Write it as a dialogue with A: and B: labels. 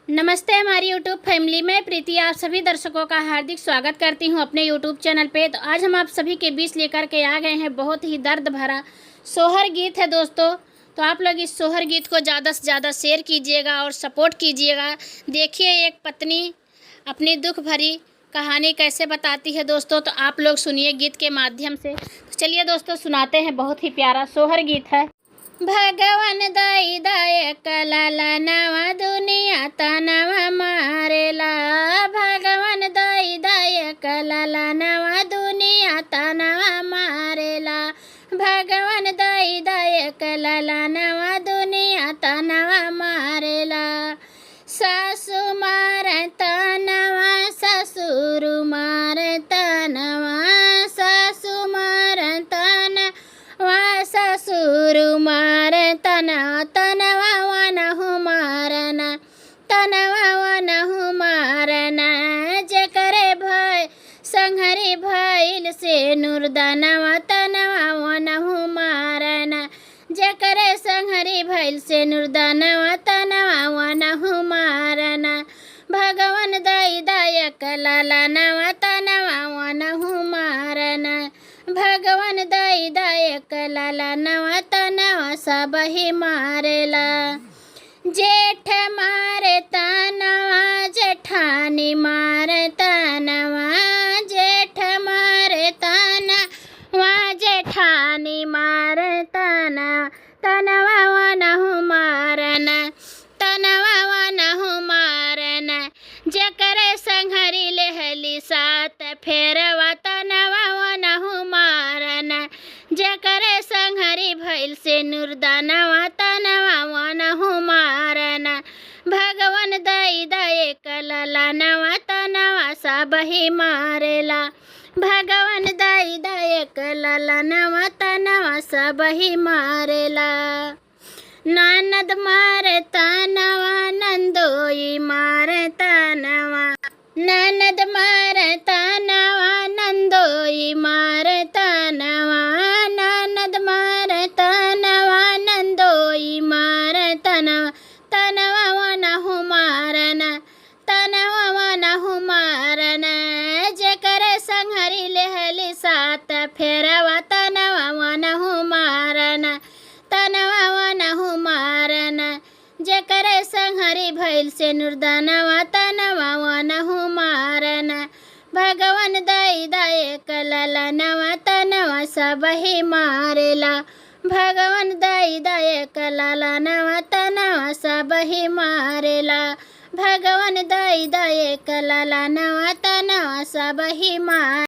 A: नमस्ते हमारी YouTube family में प्रीति आप सभी दर्शकों का हार्दिक स्वागत करती हूं अपने यूट्यूब चैनल पे। तो आज हम आप सभी के बीच लेकर के आ गए हैं बहुत ही दर्द भरा सोहर गीत है दोस्तों। तो आप लोग इस सोहर गीत को ज़्यादा से ज़्यादा शेयर कीजिएगा और सपोर्ट कीजिएगा। देखिए एक पत्नी अपनी दुख भरी कहानी कैसे बताती है दोस्तों। तो आप लोग सुनिए गीत के माध्यम से। तो चलिए दोस्तों सुनाते हैं, बहुत ही प्यारा सोहर गीत है। भगवान दाई दायक लाला नवा दुनिया तनवा मारेला। भगवान दाई दायक लाला नवा दुनिया तनवा मारेला। भगवान दाई दायक लाला नवा दुनिया तनवा मारेला। सासु मार तनवा ससुर मार तनवा। सासु मार तनवा ससुर मार तनवा वनहु मारना। तनवा वनहु मारना। जकरे भय संहरी भइल से नुरदनवा तनवा वनहु मारना। जकरे संहरी भइल से नुरदनवा तनवा वनहु मारना। भगवान दाई दायक लाला नवा तनवा वनहु मारना। भगवान दाई दायक लाला नवा तनवा सबही मारेला। जेठ मारे तनवा जेठानी मारे तनवा। जेठ मारे तनवा जेठानी मारे तनवा। तनवा वनहु मारना। तनवा वनहु मारना। जकरे संहरी लेहली सात फेरवा तनवा वनहु मारना। जकरे संहरी भइल से नुरदनवा तनवा वनहु मारना। भगवान दाई दायक लाला नवा तनवा सबही मारेला। भगवान दाई दायक लाला नवा तनवा सबही मारेला। ननद मारे तनवा नंदोई मारे तनवा। ननद मारे तनवा नंदोई मारे तनवा। ननद मारे तनवा नंदोई मारे तनवा। तनवा वनहु मारना। तनवा वनहु मारना। जकरे संहरी लेहली सात फेरवा तनवा वनहु मारना। तनवा वनहु मारना। जकरे संहरी भइल से नुरदनवा तनवा वनहु मारना। भगवान दाई दायक लाला नवा तनवा सबही मारेला। भगवान दाई दायक लाला नवा तनवा सबही मारेला। भगवान दाई दायक लाला नवा तनवा सबही मार